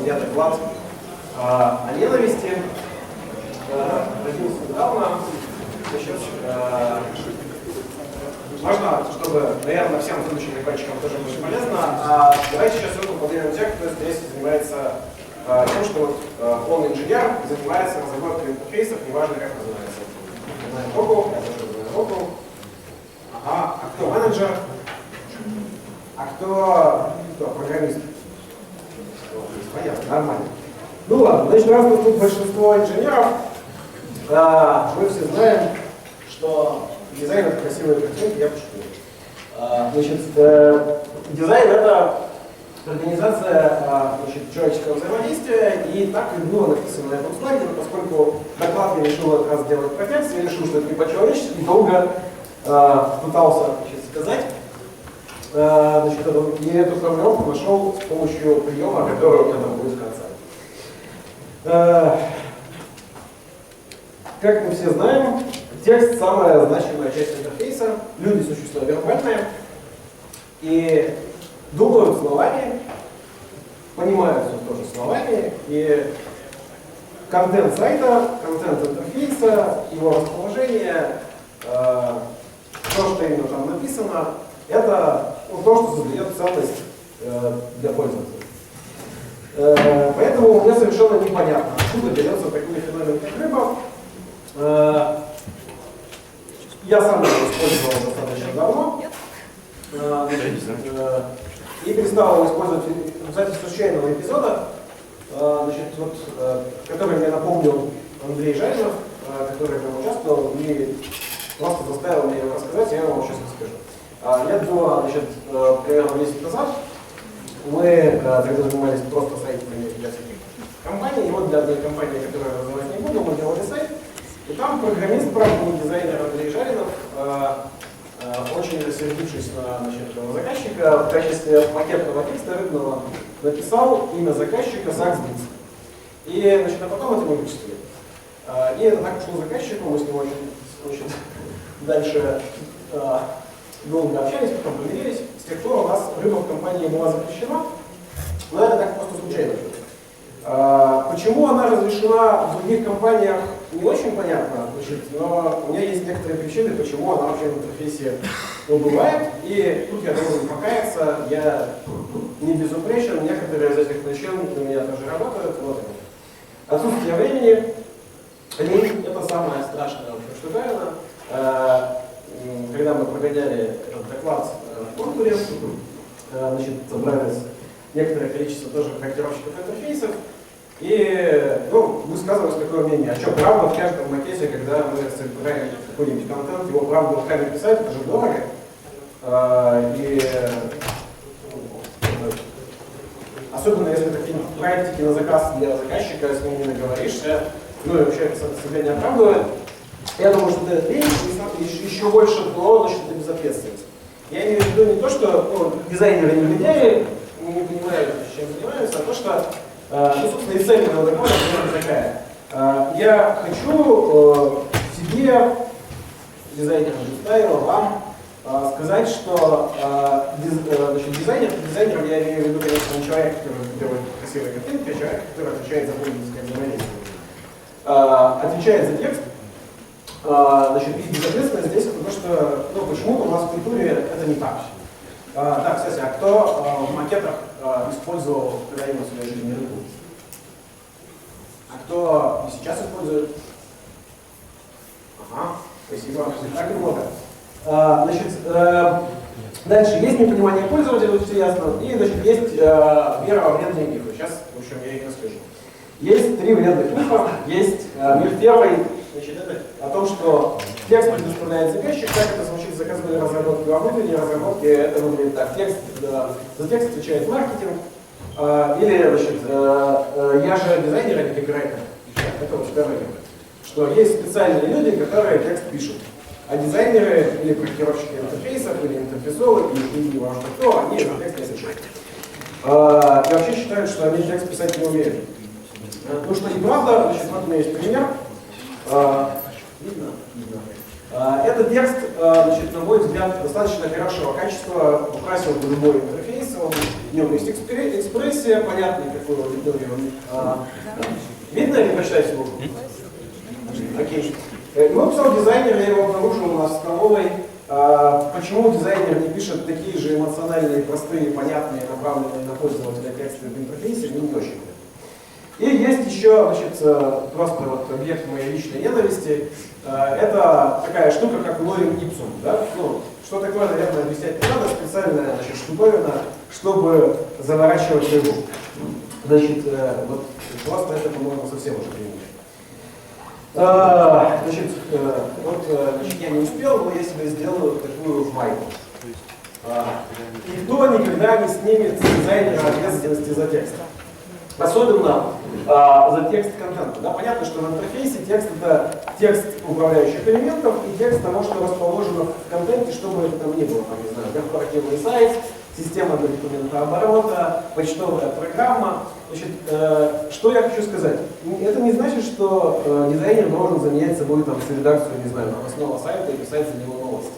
я доклад о ненависти. Родился недавно. Можно, чтобы, наверное, всем будущим рекламщикам тоже будет полезно, давайте сейчас руку поднимем тех, кто здесь занимается тем, что он инженер, занимается разработкой интерфейсов, неважно как называется. Поднимаем руку, я тоже поднимаю руку. Ага, а кто менеджер? А кто программист? Понятно, нормально. Ну ладно, значит, раз у нас тут большинство инженеров, мы все знаем, что дизайн — это красивые картинки, я пошутил. Значит, дизайн — это организация человеческого взаимодействия, и так и было написано на этом слайде, но поскольку доклад я решил этот раз сделать про текст, я решил, что это не по-человечески, долго пытался сказать. Значит, и эту формулировку нашел с помощью приема, который у меня там будет в конце. Как мы все знаем, текст — самая значимая часть интерфейса. Люди — существа вербальные и думают словами, понимают все тоже словами, и контент сайта, контент интерфейса, его расположение, то, что именно там написано, это то, что создает ценность для пользователя. Поэтому мне совершенно непонятно, откуда берется такой феномен, как рыба. Я сам его использовал достаточно давно. И перестал его использовать в результате случайного эпизода, который мне напомнил Андрей Жаринов, который в нем участвовал и просто заставил меня его рассказать, я вам сейчас расскажу. Лет было, примерно месяц назад, мы тогда занимались просто сайтами для всяких компаний, и вот для одной компании, которую я называть не буду, мы делали сайт, и там программист, правда, не дизайнер Андрей Жаринов, очень рассердившись на заказчика, в качестве пакетного текста рыбного написал имя заказчика Саксбиц. И а потом это мы вычислили. И это так ушло заказчику, мы с ним очень дальше долго общались, потом помирились. С тех пор у нас рыба в компании была запрещена, но это так просто случайно. Почему она разрешена в других компаниях, не очень понятно, но у меня есть некоторые причины, почему она вообще в интерфейсе бывает. И тут я должен покаяться, я не безупречен, некоторые из этих причин у меня тоже работают. Вот. Отсутствие времени, лень — это самая страшная вообще штуковина. Когда мы прогоняли этот доклад в конкуре, собрались некоторое количество тоже проектировщиков интерфейсов, и высказывалось такое мнение, а что, правда, в каждом макете, когда мы собираем какой-нибудь контент, его правда руками писать, это же дорого. Особенно если это какие-нибудь практики на заказ для заказчика, с ним не наговоришься, и вообще это себя не оправдывает. Я думаю, что это лень, и еще больше, но это безответственность. Я имею в виду не то, что дизайнеры не лентяи, не понимают, чем занимаются, а то, что собственно, и цель этого доклада такая. Я хочу тебе, дизайнерам Дистайла, вам сказать, что дизайнером я имею в виду, конечно, не человек, который делает красивые картинки, а человек, который отвечает за пользовательское взаимодействие. Отвечает за текст. И безответственность здесь это то, что почему-то у нас в культуре это не так. Да, кстати, а кто в макетах использовал когда-нибудь в своей жизни рыбу? А кто и сейчас использует? Ага, спасибо. Так и много. Дальше есть непонимание пользователя, все ясно, и есть вера во вредные мифы. Сейчас, в общем, я их расскажу. Есть 3 вредных мифа. Есть миф первый, это о том, что текст предоставляет заказчик, как это звучит в заказной разработке, а внутренней разработке это выглядит так. За текст отвечает маркетинг, или, я же дизайнер, а не копирайтер. Это вот второй миф. Что есть специальные люди, которые текст пишут. А дизайнеры или проектировщики интерфейсов, или интерфейсологи, или не важно кто, они этот текст не отвечают. И вообще считают, что они текст писать не умеют. Ну что неправда, вот у меня есть пример. Видно? Этот текст, на мой взгляд, достаточно хорошего качества, украсил бы любой интерфейс, он, в нем есть экспрессия, понятная, какую аудиторию он. Видно или прочитать его? Окей. Его писал дизайнер, я его обнаружил у нас в столовой. Почему дизайнер не пишет такие же эмоциональные, простые, понятные, направленные на пользователя тексты в интерфейсе, мне не очень понятно. И есть еще, значит, просто вот объект моей личной ненависти. Это такая штука, как лорем ипсум. Да? Ну, что такое, наверное, объяснять не надо, специальная, значит, штуковина, чтобы заворачивать рыбу. Значит, вот просто это, по-моему, совсем уже применимо. Значит, я не успел, но я себе сделаю такую майку. Никто никогда не снимет с дизайнера ответственности за текст. Особенно за текст контента. Да? Понятно, что в интерфейсе текст — это текст управляющих элементов и текст того, что расположено в контенте, что бы это там ни было. Там, не знаю, корпоративный сайт, система для документооборота, почтовая программа. Значит, что я хочу сказать? Это не значит, что дизайнер должен занять собой там, редакцию, не знаю, новостного сайта и писать за него новости.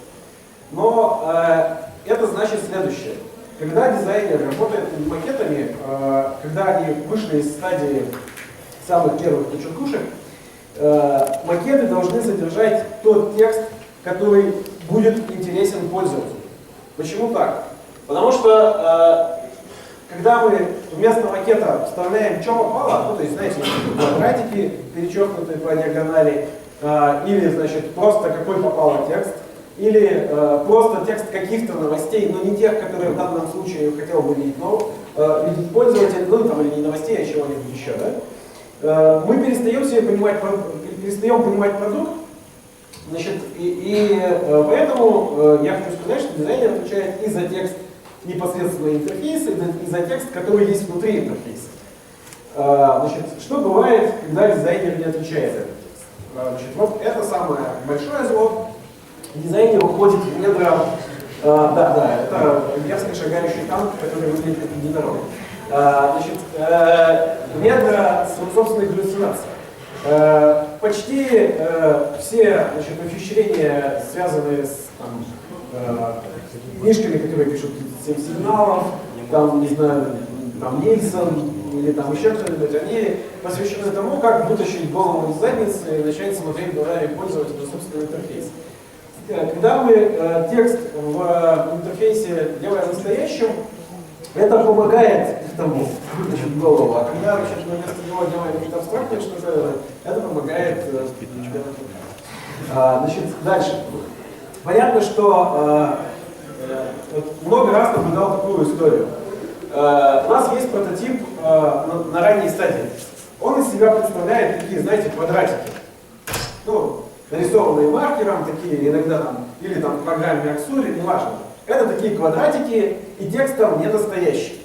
Но это значит следующее. Когда дизайнер работает над макетами, когда они вышли из стадии самых первых почеркушек, макеты должны содержать тот текст, который будет интересен пользователю. Почему так? Потому что когда мы вместо макета вставляем, что попало, ну, то есть, знаете, квадратики, перечеркнутые по диагонали, или, значит, просто какой попало текст, или просто текст каких-то новостей, но не тех, которые в данном случае хотел бы видеть, видеть пользователь, ну, там, или не новостей, а чего-нибудь еще, да? Мы перестаем понимать продукт, значит, и поэтому я хочу сказать, что дизайнер отвечает и за текст непосредственно интерфейса, и за текст, который есть внутри интерфейса. Значит, что бывает, когда дизайнер не отвечает за этот текст? Значит, вот это самое большое зло. Дизайнер уходит в недра, это мерзкий шагающий танк, который выглядит как единорог. Значит, недра собственных галлюцинаций. Почти все, значит, ухищрения, связанные с книжками, которые пишут 7 сигналов, там, не знаю, там Нильсон или там еще кто-нибудь, они посвящены тому, как вытащить голову из задницы и начать смотреть глазами пользователя на собственный интерфейс. Когда мы текст в интерфейсе делаем настоящим, это помогает тому вытащить голову, а когда мы вместо него делаем какие-то абстрактные что-то, это помогает значит, дальше. Понятно, что много раз наблюдал такую историю. У нас есть прототип на ранней стадии. Он из себя представляет такие, знаете, квадратики. Ну, нарисованные маркером, такие иногда там, или там в программе Аксури, неважно. Это такие квадратики, и текст там не настоящий.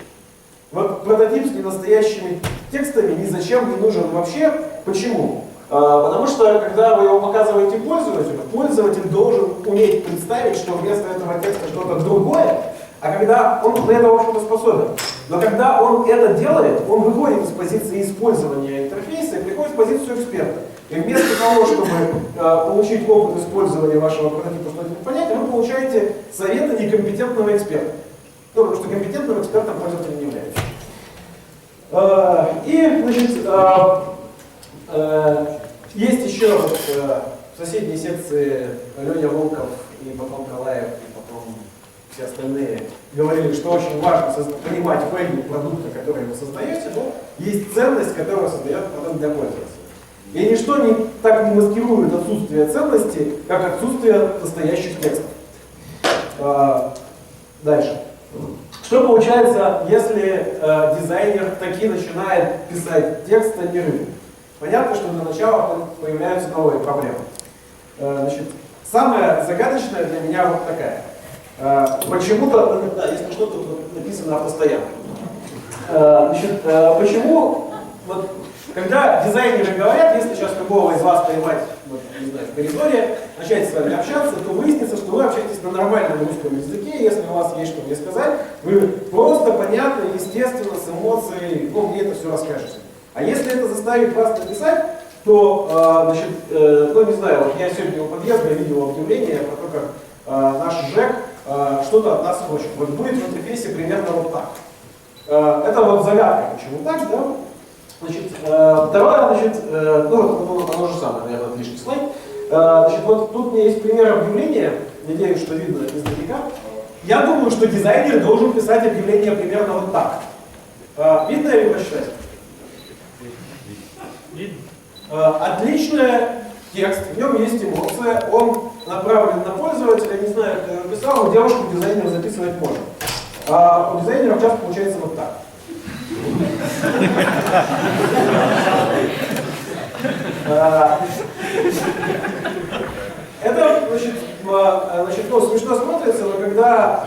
Вот прототип с ненастоящими текстами ни зачем не нужен вообще. Почему? Потому что, когда вы его показываете пользователю, пользователь должен уметь представить, что вместо этого текста что-то другое, а когда он на это, в общем-то, способен. Но когда он это делает, он выходит из позиции использования интерфейса и приходит в позицию эксперта. И вместо того, чтобы получить опыт использования вашего прототипа, что-то понятия, вы получаете советы некомпетентного эксперта. Ну, потому что компетентным экспертом пользователь не является. И, значит, есть еще в соседней секции Леня Волков и потом Калаев, и потом все остальные говорили, что очень важно понимать value продукта, который вы создаете, да? Есть ценность, которую создает продукт для пользователя. И ничто так не маскирует отсутствие ценности, как отсутствие настоящих текстов. Дальше. Что получается, если дизайнер таки начинает писать текст, а не рыбу? Понятно, что для начала появляются новые проблемы. Значит, самая загадочная для меня вот такая. Почему-то, да, если что-то написано постоянно. Значит, почему, вот, когда дизайнеры говорят, если сейчас любого из вас поймать, вот, не знаю, в коридоре, начать с вами общаться, то выяснится, что вы общаетесь на нормальном русском языке, если у вас есть что мне сказать, вы просто, понятно, естественно, с эмоцией, ну, мне это все расскажете. А если это заставит вас написать, то, значит, ну, не знаю, вот я сегодня у подъезда видел объявление про то, как наш ЖЭК что-то от нас хочет. Вот будет в интерфейсе примерно вот так. Это вот загадка, почему так, да? Значит, второе, значит, ну, оно же самое, наверное, лишний слайд. Значит, вот тут у меня есть пример объявления, надеюсь, что видно издалека. Я думаю, что дизайнер должен писать объявление примерно вот так. Видно или прочитать? Видно. Отличный текст, в нем есть эмоция, он направлен на пользователя, не знаю, кто его писал, но девушку дизайнер записывать можно. А у дизайнеров часто получается вот так. Это, значит, ну, смешно смотрится, но когда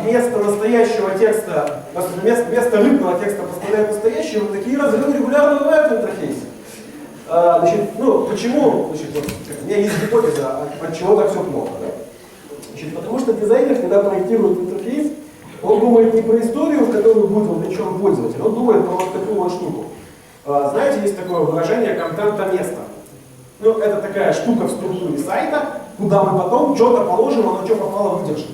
вместо настоящего текста, вместо рыбного текста поставляют настоящий, вот такие разрывы регулярно бывают в интерфейсе. Значит, ну, почему? Значит, вот, у меня есть гипотеза, от чего так все плохо. Да? Значит, потому что дизайнер, когда проектирует интерфейс, он думает не про историю, в которую будет вовлечен пользователь, он думает про вот такую вот штуку. Знаете, есть такое выражение «контента место». Ну, это такая штука в структуре сайта, куда мы потом что-то положим, оно что попало выдержит.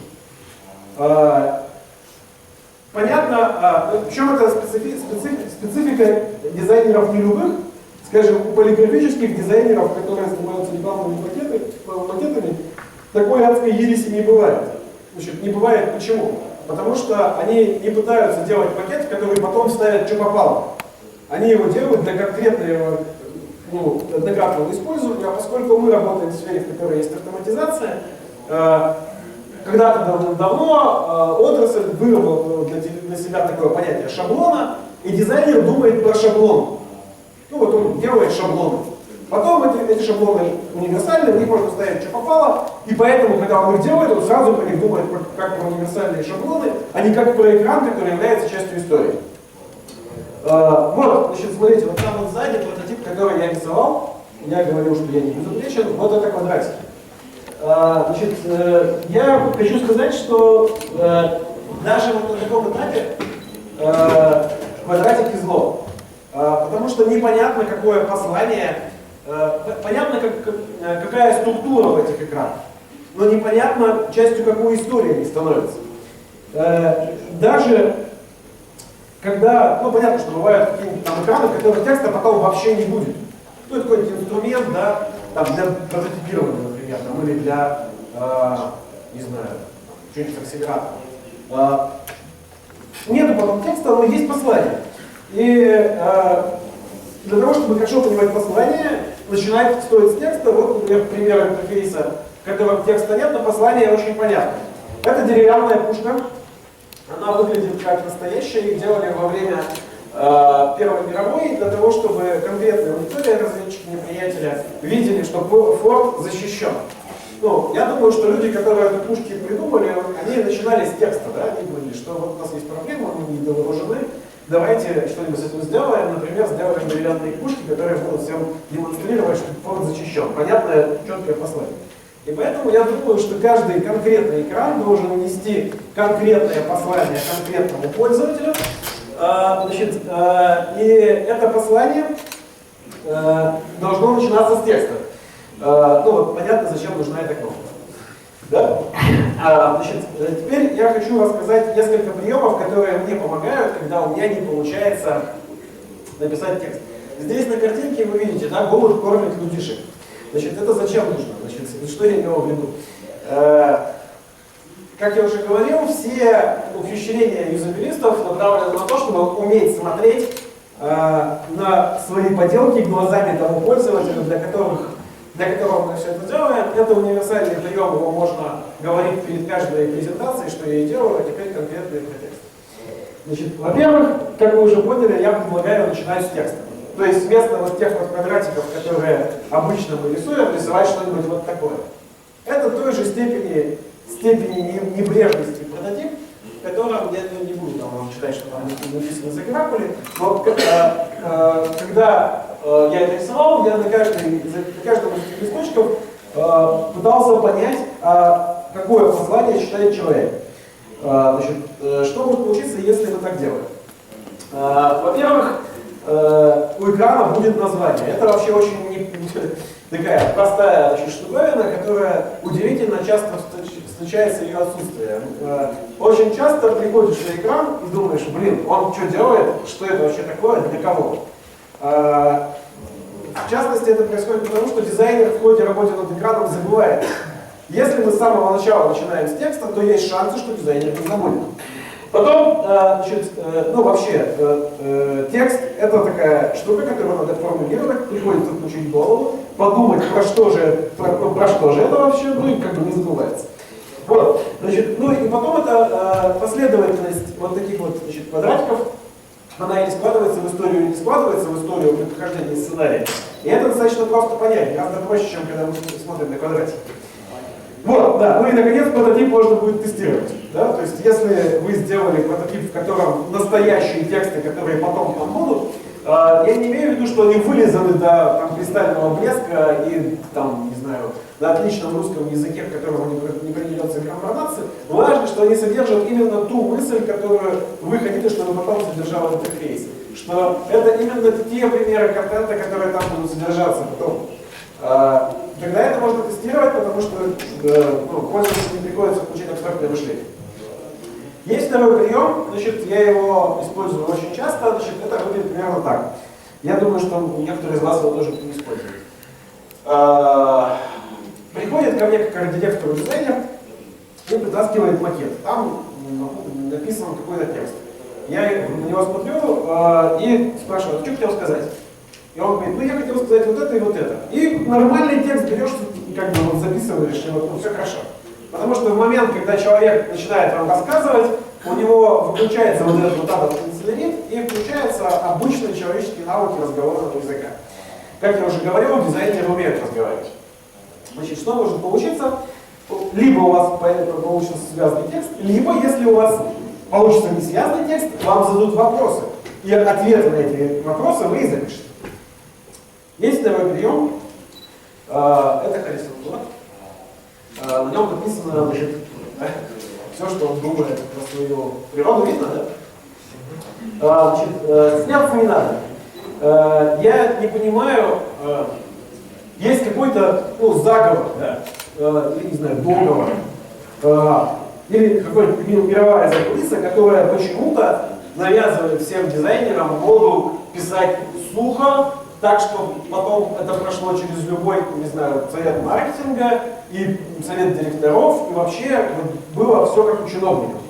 Понятно, в чем это специфика дизайнеров не любых? Скажем, у полиграфических дизайнеров, которые занимаются рекламными макетами, такой адской ереси не бывает. Значит, не бывает почему? Потому что они не пытаются делать макет, который потом ставят что попало. Они его делают для конкретного, ну, однократного использования, а поскольку мы работаем в сфере, в которой есть автоматизация, когда-то давно отрасль выработала для себя такое понятие шаблона, и дизайнер думает про шаблон. Ну вот он делает шаблоны. Потом эти шаблоны универсальные, в них можно ставить, что попало, и поэтому, когда он их делает, он сразу про них думает как про универсальные шаблоны, а не как про экран, который является частью истории. Вот, значит, смотрите, вот там вот сзади прототип, который я рисовал, я говорил, что я не безупречен, вот это квадратики. Значит, я хочу сказать, что даже вот на таком этапе квадратики зло. Потому что непонятно, какое послание, понятно, какая структура в этих экранах, но непонятно, частью какой истории они становятся. Даже когда, ну понятно, что бывают какие-нибудь там экраны, в которых текста потом вообще не будет. Ну это какой-нибудь инструмент, да, там для прототипирования, например, там, или для, не знаю, что-нибудь акселератора. Нету потом текста, но есть послание. И для того, чтобы хорошо понимать послание, начинать стоит с текста. Вот, например, пример интерфейса, в котором текста нет, но послание очень понятно. Это деревянная пушка. Она выглядит как настоящая. Их делали во время Первой мировой для того, чтобы конкретная аудитория, разведчики неприятеля, видели, что форт защищен. Ну, я думаю, что люди, которые эту пушки придумали, они начинали с текста, да, они говорили, что вот у нас есть проблема, мы недовооружены. Давайте что-нибудь с этим сделаем. Например, сделаем деревянные пушки, которые будут всем демонстрировать, что форт защищен. Понятное, четкое послание. И поэтому я думаю, что каждый конкретный экран должен нести конкретное послание конкретному пользователю. Значит, и это послание должно начинаться с текста. Ну вот понятно, зачем нужна эта кнопка. Да? Значит, теперь я хочу рассказать несколько приемов, которые мне помогают, когда у меня не получается написать текст. Здесь на картинке вы видите, да, голубь кормит людишек. Значит, это зачем нужно? Значит, что я имел в виду? Как я уже говорил, все ухищрения юзабилистов направлены на то, чтобы уметь смотреть на свои поделки глазами того пользователя, для которого мы все это делаем. Это универсальный прием, его можно говорить перед каждой презентацией, что я и делаю, а теперь конкретный текст. Значит, во-первых, как вы уже поняли, я предлагаю начинать с текста. То есть вместо вот тех вот квадратиков, которые обычно мы рисуем, рисовать что-нибудь вот такое. Это той же степени небрежности прототип, в котором я не буду там вам читать, что там написано за графули, но когда я это рисовал, я на каждом из этих листочков пытался понять, какое послание читает человек. Значит, что может получиться, если мы так делаем? Во-первых, у экрана будет название. Это вообще очень такая простая, значит, штуковина, которая удивительно часто встречается ее отсутствие. Очень часто приходишь на экран и думаешь, блин, он что делает, что это вообще такое, для кого? В частности, это происходит потому, что дизайнер в ходе работы над экраном забывает. Если мы с самого начала начинаем с текста, то есть шансы, что дизайнер не забудет. Потом, значит, ну вообще, текст — это такая штука, которую надо формулировать, приходится включить голову, подумать, про что же это вообще, ну и как бы не забывается. Вот, значит, ну и потом это последовательность вот таких вот, значит, квадратиков, она или складывается в историю, или не складывается в историю при прохождении сценария. И это достаточно просто понять, гораздо проще, чем когда мы смотрим на квадратики. Вот, да, ну и наконец прототип можно будет тестировать. Да? То есть если вы сделали прототип, в котором настоящие тексты, которые потом там будут, я не имею в виду, что они вылизаны до там, кристального блеска и там, не знаю, на отличном русском языке, в котором не придется информации. Важно, что они содержат именно ту мысль, которую вы хотите, чтобы потом содержал интерфейс. Что это именно те примеры контента, которые там будут содержаться потом. Тогда это можно тестировать, потому что пользователю не приходится включить абстрактное мышление. Есть второй прием, значит, я его использую очень часто, значит, это выглядит примерно так. Я думаю, что некоторые из вас его тоже используют. Приходит ко мне как архитектор дизайнер и притаскивает макет. Там написан какой-то текст. Я на него смотрю и спрашиваю, что хотел сказать? И он говорит, ну я хотел сказать вот это и вот это. И нормальный текст берешь, как бы вот записываешь, и вот все хорошо. Потому что в момент, когда человек начинает вам рассказывать, у него включается вот этот канцелярит и включаются обычные человеческие навыки разговорного языка. Как я уже говорил, дизайнеры умеют разговаривать. Значит, что может получиться? Либо у вас получится связанный текст, либо, если у вас получится не связанный текст, вам зададут вопросы. И ответы на эти вопросы вы и запишете. Есть второй прием. Это колесо город. На нем написано, значит, все, что он думает про свою природу. Видно, да? Значит, сняться не надо. Я не понимаю, есть какой-то заговор, да? Или, не знаю, договор, или какая-то мировая закулиса, которая почему-то навязывает всем дизайнерам моду писать сухо, так, что потом это прошло через любой, не знаю, совет маркетинга и совет директоров, и вообще было все как у чиновников.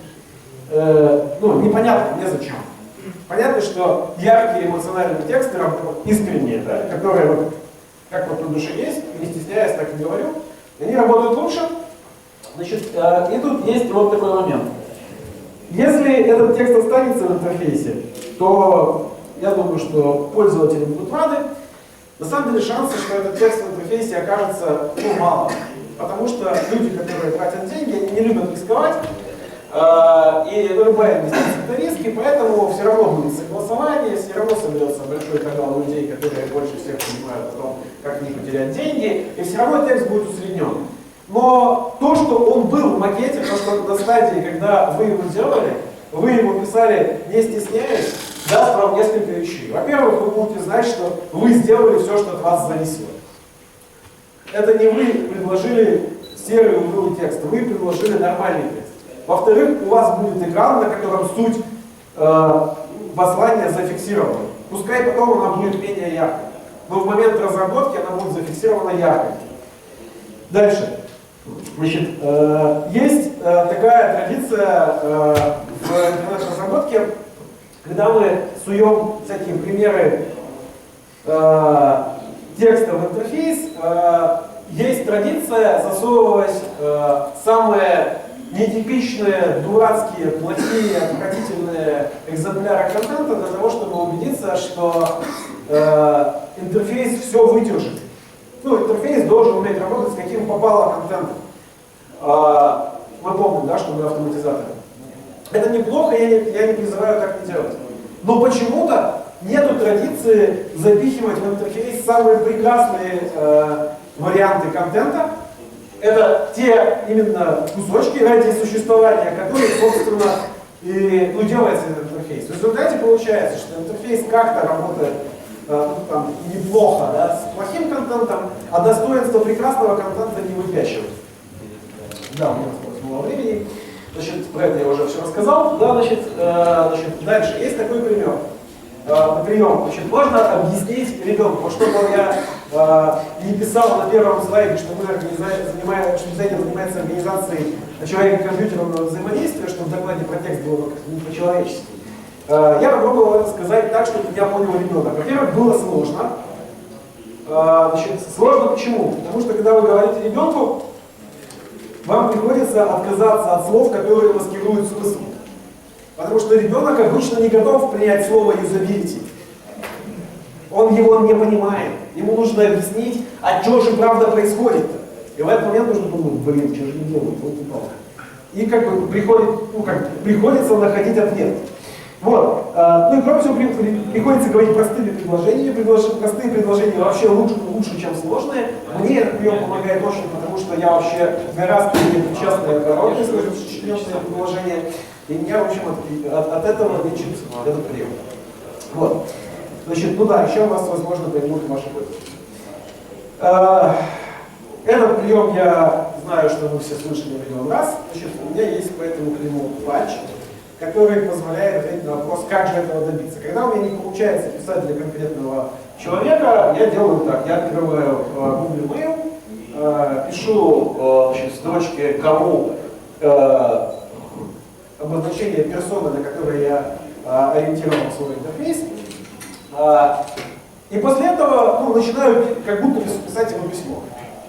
Непонятно мне зачем. Понятно, что яркие эмоциональные тексты, искренние, да, которые вот, как вот на душе есть, не стесняясь, так и говорю, они работают лучше. Значит, и тут есть вот такой момент. Если этот текст останется в интерфейсе, то я думаю, что пользователи будут рады. На самом деле шансы, что этот текст в интерфейсе окажется мало. Потому что люди, которые тратят деньги, они не любят рисковать. И любая инвестиция — это риски, поэтому все равно будет согласование, все равно соберется большой канал людей, которые больше всех понимают о том, как не потерять деньги, и все равно текст будет усреднен. Но то, что он был в макете, то, что на стадии, когда вы его делали, вы его писали не стесняясь, даст вам несколько вещей. Во-первых, вы будете знать, что вы сделали все, что от вас зависело. Это не вы предложили серый унылый текст, вы предложили нормальный текст. Во-вторых, у вас будет экран, на котором суть послания зафиксирована. Пускай потом она будет менее яркой, но в момент разработки она будет зафиксирована яркой. Дальше. Значит, есть такая традиция в интернет-разработке, когда мы суем всякие примеры текста в интерфейс, есть традиция засовывать самые нетипичные, дурацкие, плохие, отвратительные экземпляры контента для того, чтобы убедиться, что интерфейс все выдержит. Интерфейс должен уметь работать с каким попало контентом. Мы помним, да, что мы автоматизаторы. Это неплохо, я не призываю так не делать. Но почему-то нету традиции запихивать в интерфейс самые прекрасные варианты контента. Это те именно кусочки ради существования, которые, собственно, и делается этот интерфейс. В результате получается, что интерфейс как-то работает там, неплохо, да, с плохим контентом, а достоинство прекрасного контента не выпячивает. Да, у меня осталось мало времени. Значит, про это я уже все рассказал. Да, значит, дальше есть такой пример. Значит, можно объяснить ребенку, чтобы я не писал на первом слайде, что мы что дизайнер занимается организацией человека-компьютерного взаимодействия, чтобы в докладе про текст было не по-человечески. Я попробовал это сказать так, чтобы я понял ребенок. Во-первых, было сложно. Значит, сложно почему? Потому что когда вы говорите ребенку, вам приходится отказаться от слов, которые маскируют смысл. Потому что ребенок обычно не готов принять слово юзабилити. Он его не понимает. Ему нужно объяснить, а что же правда происходит-то. И в этот момент нужно подумать, блин, что же не делать, вот упал. И как бы приходится находить ответ. Вот. Ну и кроме всего, приходится говорить простыми предложениями. Простые предложения вообще лучше, чем сложные. Мне этот прием помогает очень, потому что я вообще гораздо часто оборот, если сочиненное предложение. И меня, в общем, от этого лечит этот прием. Вот. Значит, ну да, еще у вас, возможно, поймут ваши пользователи. Этот прием я знаю, что вы все слышали миллион раз. Значит, у меня есть по этому приему патч, который позволяет ответить на вопрос, как же этого добиться. Когда у меня не получается писать для конкретного человека, я делаю так. Я открываю Google Mail, пишу в строчке кому обозначение персоны, на которой я ориентировал свой интерфейс. И после этого начинаю как будто писать ему письмо.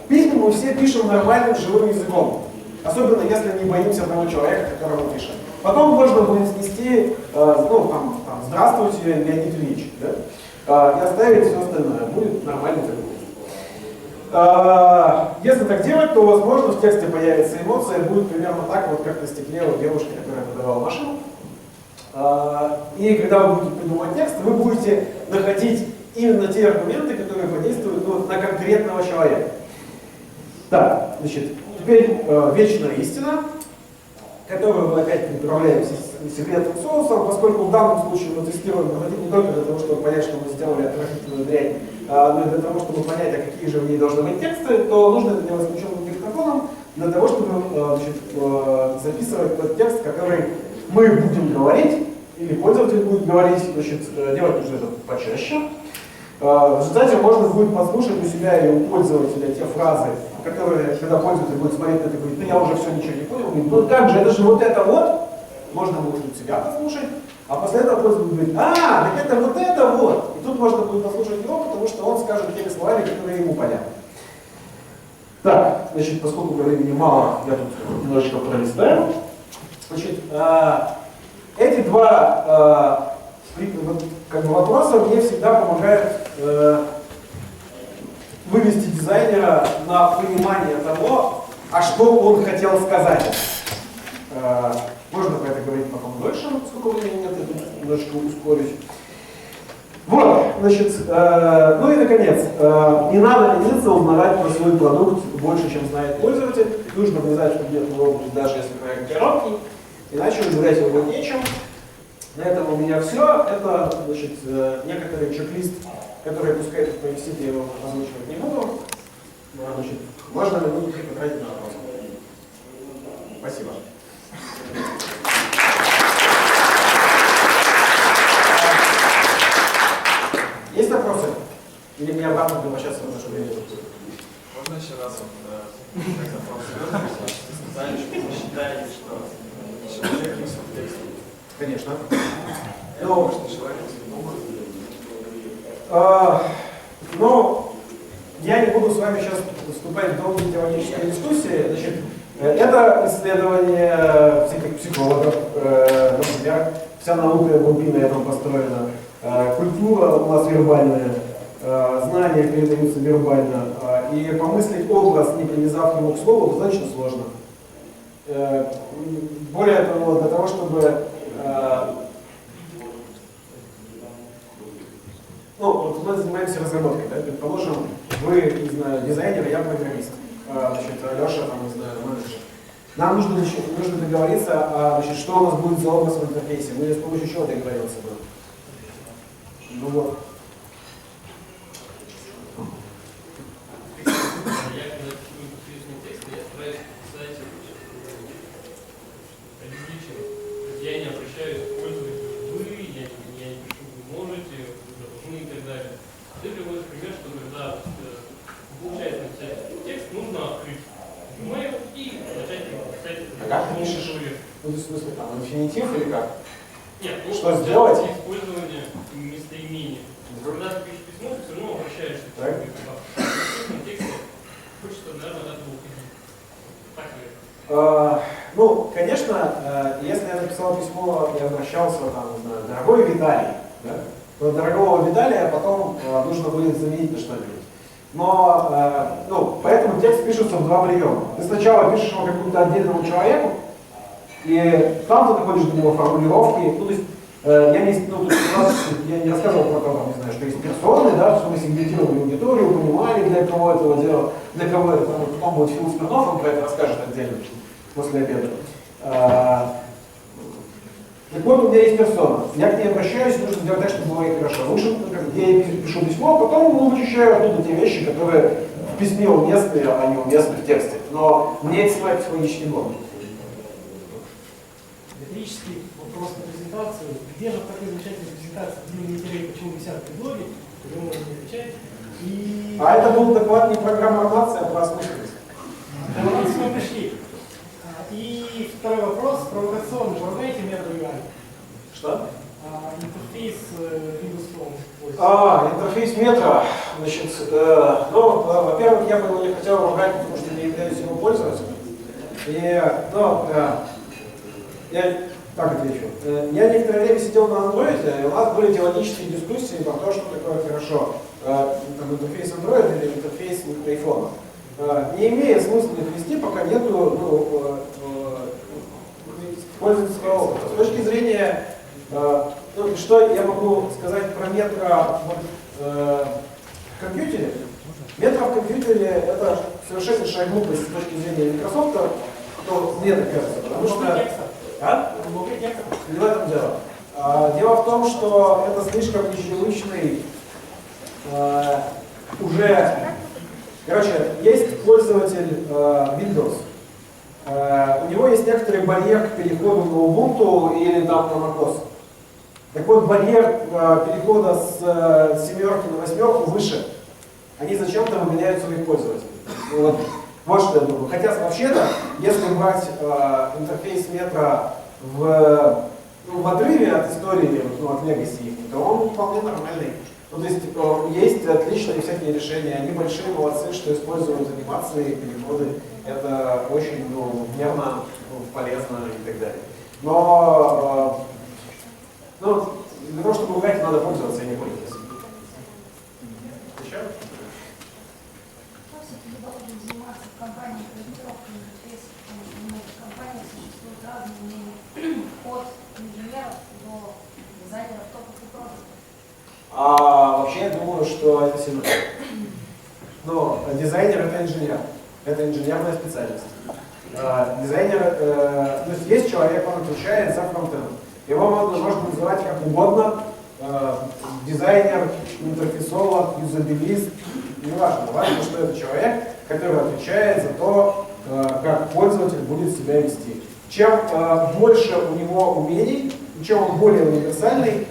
Письма мы все пишем нормальным живым языком. Особенно если не боимся того человека, которого пишем. Потом можно будет снести, здравствуйте, Леонид Ильич, да? И оставить все остальное. Будет нормальный язык. Если так делать, то, возможно, в тексте появится эмоция, будет примерно так, вот как на стекле у девушки, которая продавала машину. И когда вы будете придумывать текст, вы будете находить именно те аргументы, которые подействуют на конкретного человека. Так, значит, теперь вечная истина, которую мы опять приправляем секретным соусом, поскольку в данном случае мы тестируем прототип не только для того, чтобы понять, что мы сделали отвратительную дрянь, но и для того, чтобы понять, а какие же в ней должны быть тексты, то нужно это делать с включенным микрофоном, для того, чтобы записывать тот текст, который мы будем говорить, или пользователь будет говорить, делать нужно это почаще. В результате можно будет послушать у себя или у пользователя те фразы, которые, когда пользователь будет смотреть на это и говорит, я уже все ничего не понял, говорит, ну как же, это же вот это вот, можно будет у себя послушать, а после этого пользователь говорит, так это вот это вот. И тут можно будет послушать его, потому что он скажет теми словами, которые ему понятны. Так, значит, поскольку времени мало, я тут немножечко пролистаю. Значит, эти два вопроса мне всегда помогают вывести дизайнера на понимание того, а что он хотел сказать. Можно про это говорить потом дольше, сколько времени нет, я немножечко ускорюсь. Вот, значит, ну и наконец, не надо лениться узнавать про свой продукт больше, чем знает пользователь. Нужно влезать в предметную область, даже если проект короткий, иначе удивлять его нечем. На этом у меня все. Это, значит, некоторый чек-лист, который, пускай тут повисит, я его озвучивать не буду. Значит, можно минутки потратить на вопрос. Спасибо. Есть вопросы? Или мне обратно возвращаться в наше время? Можно еще раз вопрос? Сказали, что вы считаете, что человек есть в тексте. Конечно. Но человек но я не буду с вами сейчас вступать в долгие теоретические дискуссии. Значит, это исследование психологов, например, вся наука глубина на этом построена, культура у нас вербальная, знания передаются вербально, и помыслить образ, не привязав его к слову, достаточно сложно. Более того, для того, чтобы вот мы занимаемся разработкой, да? Предположим, вы, не знаю, дизайнер, я программист, Леша, там, не знаю, менеджер. Нам нужно договориться, что у нас будет за образ в интерфейсе, мы с помощью чего договориться будем. Ну вот. Мы и начать писать. А как ты пишешь? Ну, в смысле, там, инфинитив или как? Нет, ну, что сделать? Использование местоимения. Когда ты пишешь письмо, ты все равно обращаешься к Так. тексте. Хочется, наверное, от двух. Так ли? Ну, конечно, если я написал письмо и обращался, там, не знаю, дорогой Виталий, да, то дорогого Виталия потом нужно будет заменить на что-нибудь. Но, ну, поэтому текст пишется в два приема. Ты сначала пишешь его какому-то отдельному человеку, и там ты находишь для него формулировки. Ну, то есть, я не рассказывал про то, там, не знаю, что есть персоны, да, что мы сегментировали аудиторию, понимали, для кого этого дела, для кого это, потом будет Фил Смирнов, он про это расскажет отдельно после обеда. Так вот, у меня есть персона. Я к ней обращаюсь, нужно сделать так, чтобы было ей хорошо. Лучше, я ей пишу письмо, а потом вычищаю оттуда те вещи, которые в письме уместны, а не уместны в тексте. Но мне эти свои психологически нормы. Риторический вопрос на презентацию. Где же в такой замечательной презентации длинный материал, почему висят предлоги? Вы можете отвечать. И... А это был доклад не про граммарнацию, а про осмысленность. До нас мы пришли. И второй вопрос. Провокационный. Вы знаете метод UI? Что? Интерфейс Windows Phone. Интерфейс метро. Значит, ну, во-первых, я бы его не хотел ругать, потому что не являюсь его пользователем. И, ну, я так отвечу. Я некоторое время сидел на андроиде, и у нас были теоретические дискуссии про то, что такое хорошо. Там, интерфейс Android или интерфейс iPhone. Не имеет смысла их вести, пока нету пользовательского опыта. С точки зрения, ну, что я могу сказать про метро в компьютере? Метро в компьютере это совершеннейшая глупость с точки зрения Microsoft, то мне так кажется, потому что... Не в этом дело. Дело в том, что это слишком непривычный уже... Короче, есть пользователь Windows. У него есть некоторый барьер к переходу на Ubuntu или там на macOS. Так вот, барьер перехода с 7 на 8 выше. Они зачем-то выгоняют своих пользователей. Вот что я думаю. Хотя вообще-то, если брать интерфейс метро в отрыве от истории, от Legacy, то он вполне нормальный. Ну, то есть есть отличные всякие решения, они большие молодцы, что используют анимации, переходы. Это очень верно, полезно и так далее. Но для того, чтобы ругать, надо пользоваться, и не пользоваться. Еще? Вообще я думаю, что это сильно. Но дизайнер это инженер. Это инженерная специальность. Дизайнер, то есть человек, он отвечает за фронтенд. Его можно называть как угодно. Дизайнер, интерфейсолог, юзабилист. Неважно. Важно, что это человек, который отвечает за то, как пользователь будет себя вести. Чем больше у него умений, чем он более универсальный,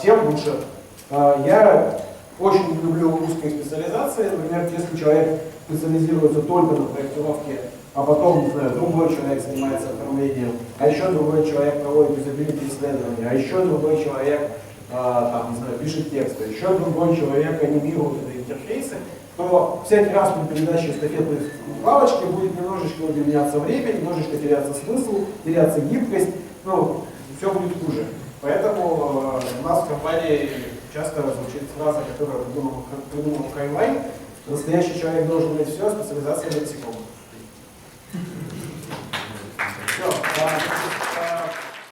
тем лучше. Я очень не люблю узкие специализации. Например, если человек специализируется только на проектировке, а потом, не знаю, другой человек занимается оформлением, а еще другой человек проводит юзабилити исследования, а еще другой человек там, не знаю, пишет тексты, еще другой человек анимирует эти интерфейсы, то всякий раз при передаче эстафетной палочки будет немножечко удлиняться время, немножечко теряться смысл, теряться гибкость, ну, все будет хуже. Поэтому у нас в компании часто звучит фраза, которую придумал Кайвай: настоящий человек должен иметь все, специализация лексикона.